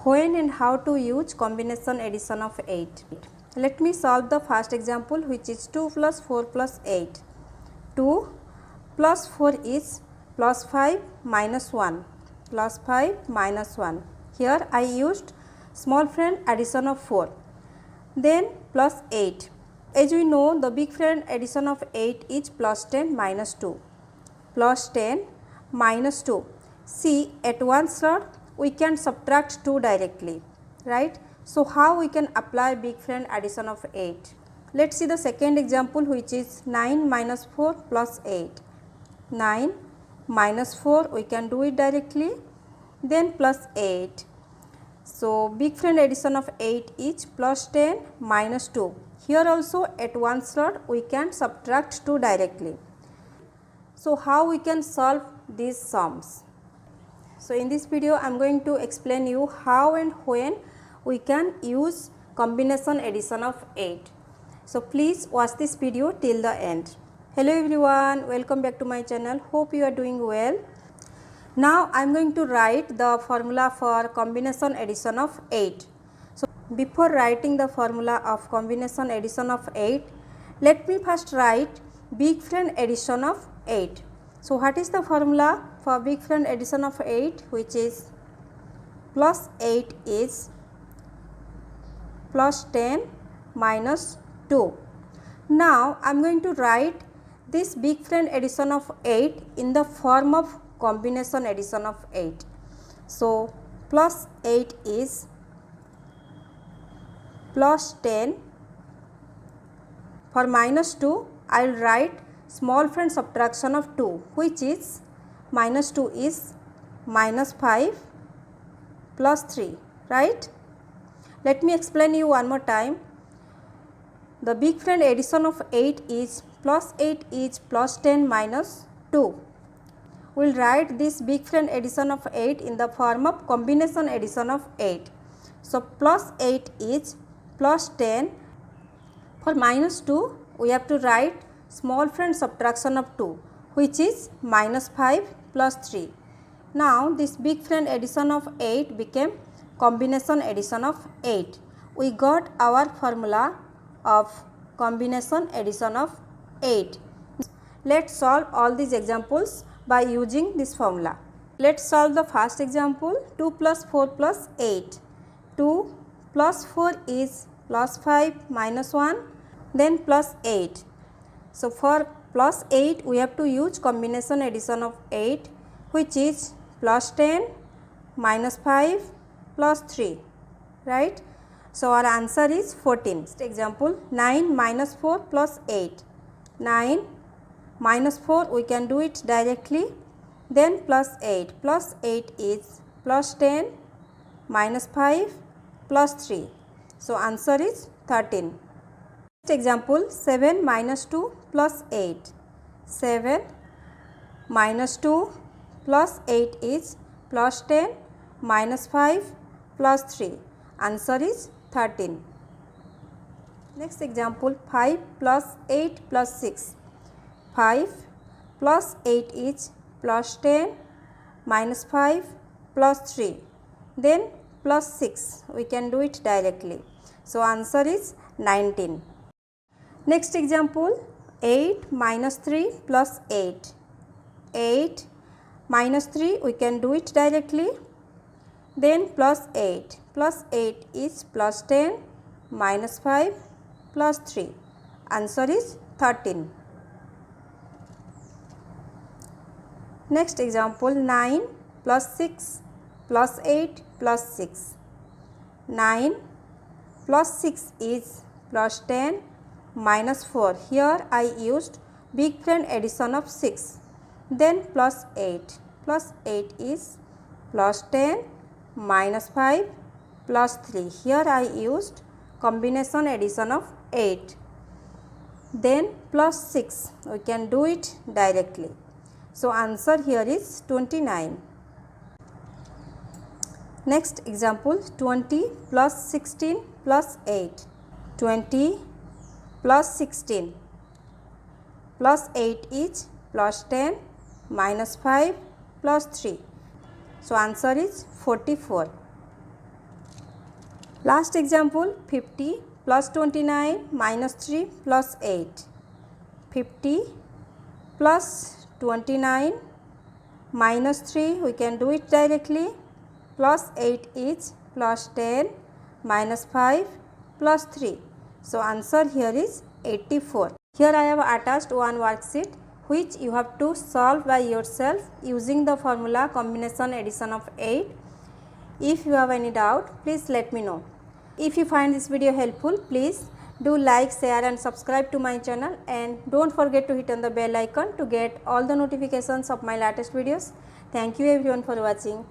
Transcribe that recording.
when and how to use combination addition of 8. Let me solve the first example, which is 2 plus 4 plus 8. 2 plus 4 is plus 5 minus 1, plus 5 minus 1. Here I used small friend addition of 4. Then plus 8. As we know, the big friend addition of 8 is plus 10 minus 2. Plus 10 minus 2. See, at one shot we can subtract 2 directly, right? So how we can apply big friend addition of 8? Let's see the second example, which is 9 minus 4 plus 8. 9 minus 4, we can do it directly, then plus 8. So big friend addition of 8 is plus 10 minus 2. Here also at one slot we can subtract 2 directly. So how we can solve these sums? So in this video I am going to explain you how and when we can use combination addition of 8. So please watch this video till the end. Hello everyone, welcome back to my channel. Hope you are doing well. Now I am going to write the formula for combination addition of 8. So before writing the formula of combination addition of 8, let me first write big friend addition of 8. So what is the formula for big friend addition of 8, which is plus 8 is plus 10 minus 2. Now I am going to write this big friend addition of 8 in the form of combination addition of 8. So plus 8 is plus 10. For minus 2, I will write small friend subtraction of 2, which is minus 2 is minus 5 plus 3, right? Let me explain you one more time. The big friend addition of 8 is plus 8 is plus 10 minus 2. We will write this big friend addition of 8 in the form of combination addition of 8. So plus 8 is plus 10. For minus 2, we have to write small friend subtraction of 2, which is minus 5 plus 3. Now this big friend addition of 8 became combination addition of 8. We got our formula of combination addition of 8. Let's solve all these examples by using this formula. Let's solve the first example, 2 plus 4 plus 8. 2 plus 4 is plus 5 minus 1, then plus 8. So for plus 8 we have to use combination addition of 8, which is plus 10 minus 5 plus 3, right? So our answer is 14. Next example, 9 minus 4 plus 8. 9 minus 4, we can do it directly, then plus 8. Plus 8 is plus 10 minus 5 plus 3. So answer is 13. Next example, 7 minus 2 plus 8. 7 minus 2 plus 8 is plus 10 minus 5 plus 3. Answer is 13. Next example, 5 plus 8 plus 6. 5 plus 8 is plus 10 minus 5 plus 3. Then plus 6. We can do it directly. So answer is 19. Next example, 8 minus 3 plus 8. 8 minus 3, we can do it directly, then plus 8. Plus 8 is plus 10 minus 5 plus 3. Answer is 13. Next example, 9 plus 6 plus 8 plus 6. 9 plus 6 is plus 10 minus 4. Here I used big friend addition of 6. Then plus 8. Plus 8 is plus 10 minus 5 plus 3. Here I used combination addition of 8. Then plus 6. We can do it directly. So answer here is 29. Next example, 20 plus 16 plus 8. 20 plus 16 plus 8 is plus 10 minus 5 plus 3. So answer is 44. Last example, 50 plus 29 minus 3 plus 8. 50 plus 29 minus 3, we can do it directly, plus 8 is plus 10 minus 5 plus 3. So answer here is 84. Here I have attached one worksheet which you have to solve by yourself using the formula combination addition of 8. If you have any doubt, please let me know. If you find this video helpful, please do like, share and subscribe to my channel, and don't forget to hit on the bell icon to get all the notifications of my latest videos. Thank you everyone for watching.